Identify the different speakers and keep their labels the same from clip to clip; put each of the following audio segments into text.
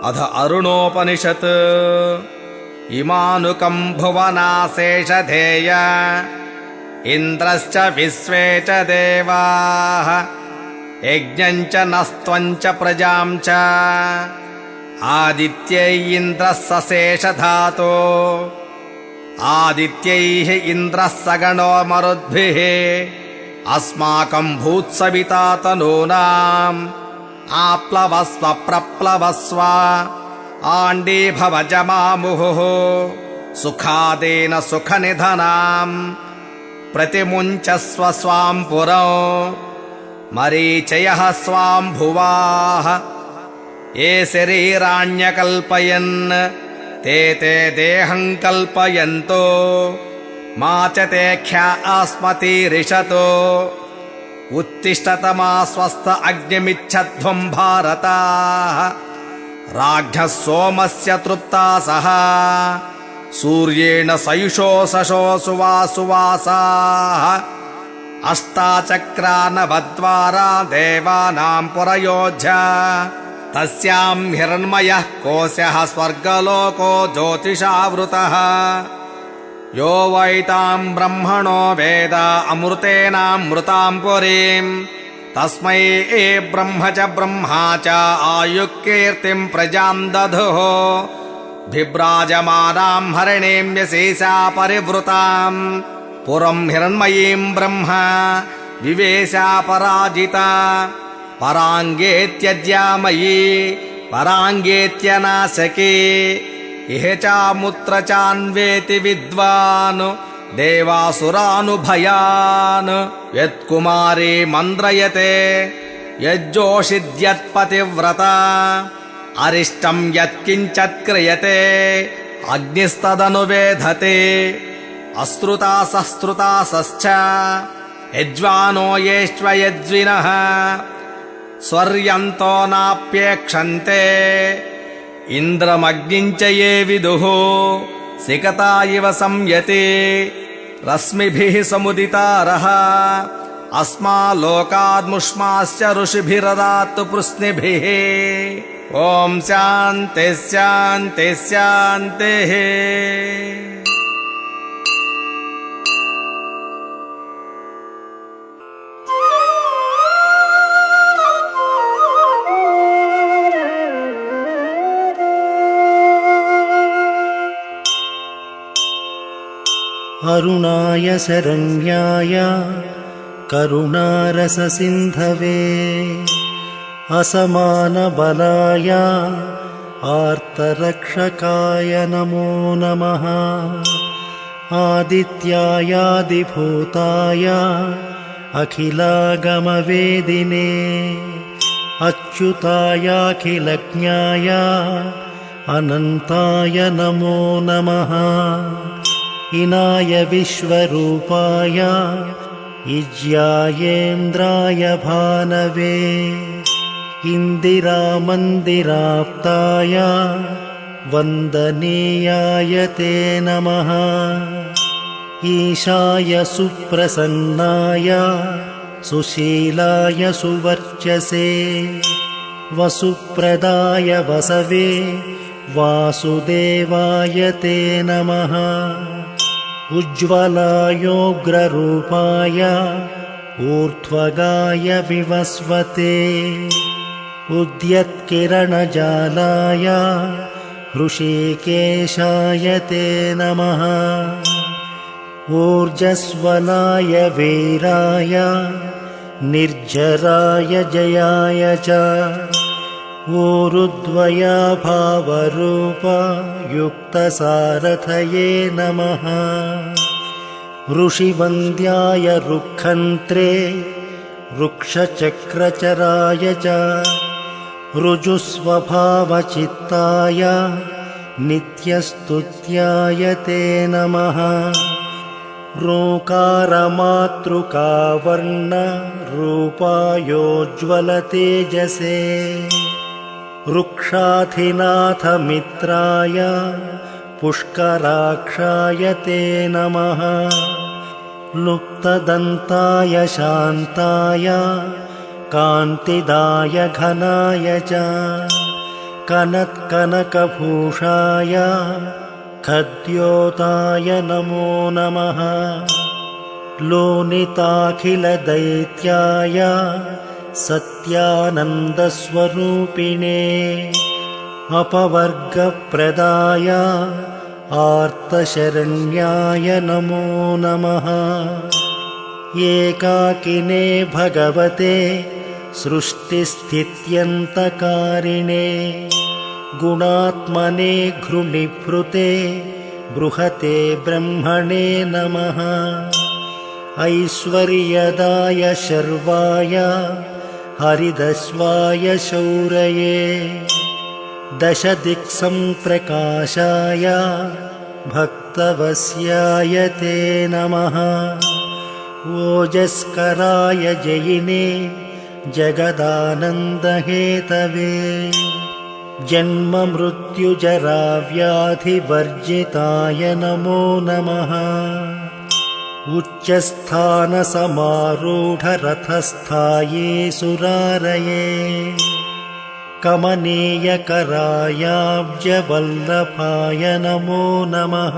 Speaker 1: अध अरुणोपनिषत् इमानुकं भुवनाशेषधेय इन्द्रश्च विश्वे च देवाः यज्ञं च नस्त्वं च प्रजां च आदित्यै इन्द्रः सशेषधातो आदित्यैः इन्द्रः सगणो मरुद्भिः अस्माकं भूत्सविता तनूनाम् आप्लवस्व प्रप्लवस्व आण्डीभवजमामुहुः सुखादेन सुखनिधनाम् प्रतिमुञ्चस्व स्वां पुरौ मरीचयः स्वां भुवाः ये शरीराण्यकल्पयन् ते देहं कल्पयन्तो मा च ते ख्या अस्मतीरिषतो उत्तिष्ठतमा स्वस्थ अग्निमिच्छध्वं भारताः राज्ञः सोमस्य तृप्तासः सूर्येण सयुषो सशो सुवासाः अष्टाचक्रानवद्वारा देवानां पुरयोध्या तस्यां हिरण्मयः कोशः स्वर्गलोको ज्योतिषावृतः यो वैतां ब्रह्मणो वेद अमृतेनामृतां पुरीं तस्मै ब्रह्म च ब्रह्मा च आयुक्कीर्तिं प्रजां दधुः बिभ्राजमानां हरिणीं यशेषा परिवृतां पुरं हिरण्मयीं ब्रह्म विवेशा पराजिता पराङ्गेत्यज्यामयी पराङ्गेत्यनाशकी इह चामुत्र चान्वेति विद्वान् देवासुरानुभयान् यत्कुमारी मन्द्रयते यज्जोषिद्यत्पतिव्रता अरिष्टं यत्किञ्चत् क्रियते अग्निस्तदनुवेधते अश्रुतासश्रुतासश्च यज्वानो येष्वयज्विनः स्वर्यन्तो नाप्येक्षन्ते इन्द्रमग्निं च ये विदुः सिकता इव संयते रश्मिभिः समुदितारः अस्माल्लोकाद्मुष्माश्च ऋषिभिरदातु पृश्निभिः ॐ शान्तिः शान्तिः शान्तिः।
Speaker 2: अरुणाय शरण्याय करुणारससिन्धवे असमानबलाय आर्तरक्षकाय नमो नमः। आदित्यायादिभूताय अखिलागमवेदिने अच्युतायाखिलज्ञाय अनन्ताय नमो नमः। इनाय विश्वरूपाय इज्यायेन्द्राय भानवे इन्दिरामन्दिराप्ताय वन्दनीयाय ते नमः। ईशाय सुप्रसन्नाय सुशीलाय सुवर्चसे वसुप्रदाय वसवे वासुदेवाय ते नमः। उज्ज्वलायोग्ररूपाय ऊर्ध्वगाय विवस्वते उद्यत्किरणजालाय हृषीकेशाय ते नमः। ऊर्जस्वलाय वीराय निर्जराय जयाय च ऊरुद्वया भावरूप युक्तसारथये नमः। ऋषिवन्द्याय रुक्खन्त्रे वृक्षचक्रचराय च ऋजुस्वभावचित्ताय नित्यस्तुत्याय ते नमः। रूपायोज्ज्वलतेजसे वृक्षाधिनाथमित्राय पुष्कराक्षाय ते नमः। लुप्तदन्ताय शान्ताय कान्तिदाय घनाय च कनत्कनकभूषाय खद्योताय नमो नमः। लोनिताखिलदैत्याय सत्यानन्दस्वरूपिणे अपवर्गप्रदाय आर्तशरण्याय नमो नमः। एकाकिने भगवते सृष्टिस्थित्यन्तकारिणे गुणात्मने घृणिभृते बृहते ब्रह्मणे नमः। ऐश्वर्यदाय शर्वाय हरिदस्वाय शौरये दशदिक्सम्प्रकाशाय भक्तवस्याय ते नमः। ओजस्कराय जयिने जगदानन्दहेतवे जन्ममृत्युजराव्याधिवर्जिताय नमो नमः। उच्चस्थानसमारूढरथस्थाये सुरारये कमनीयकरायाब्जवल्लभाय नमो नमः।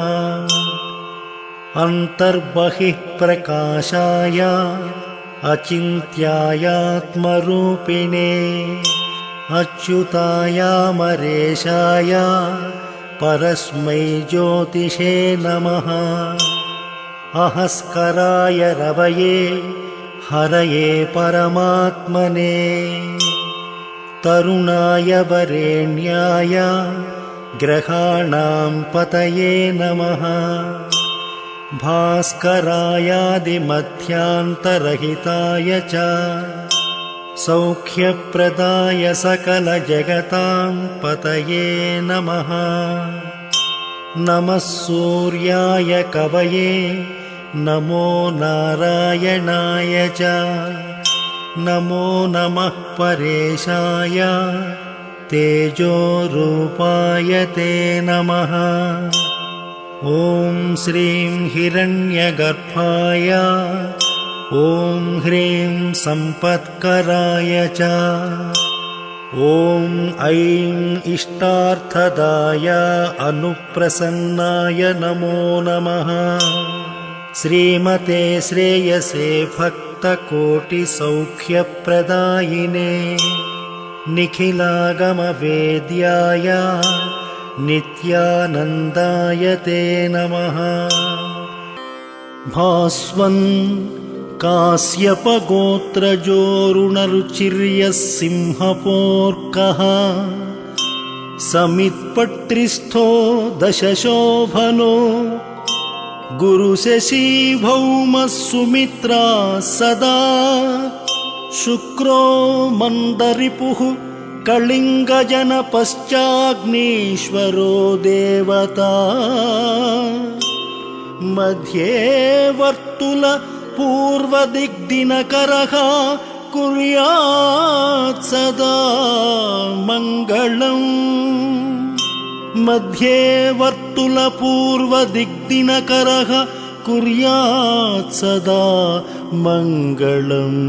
Speaker 2: अन्तर्बहिः प्रकाशाय अचिन्त्यायात्मरूपिणे अच्युतायामरेशाय परस्मै ज्योतिषे नमः। अहस्कराय रवये हरये परमात्मने तरुणाय वरेण्याय ग्रहाणां पतये नमः। भास्करायादिमध्यान्तरहिताय च सौख्यप्रदाय सकलजगतां पतये नमः। नमः सूर्याय कवये नमो नारायणाय च नमो नमः परेशाय तेजोरूपाय ते नमः। ॐ श्रीं हिरण्यगर्भाय ॐ ह्रीं सम्पत्कराय च ॐ ऐं इष्टार्थदाय अनुप्रसन्नाय नमो नमः। श्रीमते श्रेयसे भक्तकोटिसौख्यप्रदायिने निखिलागमवेद्याय नित्यानन्दाय ते नमः। भास्वन् काश्यपगोत्रजोरुणरुचिर्यः सिंहपोर्कः समित्पट्रिस्थो दशशोभनो गुरुशशीभौमः सुमित्रा सदा शुक्रो मन्दरिपुः कलिङ्गजनपश्चाग्नीश्वरो देवता मध्ये वर्तुलपूर्वदिग्दिनकरः कुर्यात् सदा मङ्गलम् मध्ये वर्तुलपूर्वदिग्दिनकरः कुर्यात् सदा मङ्गलम्।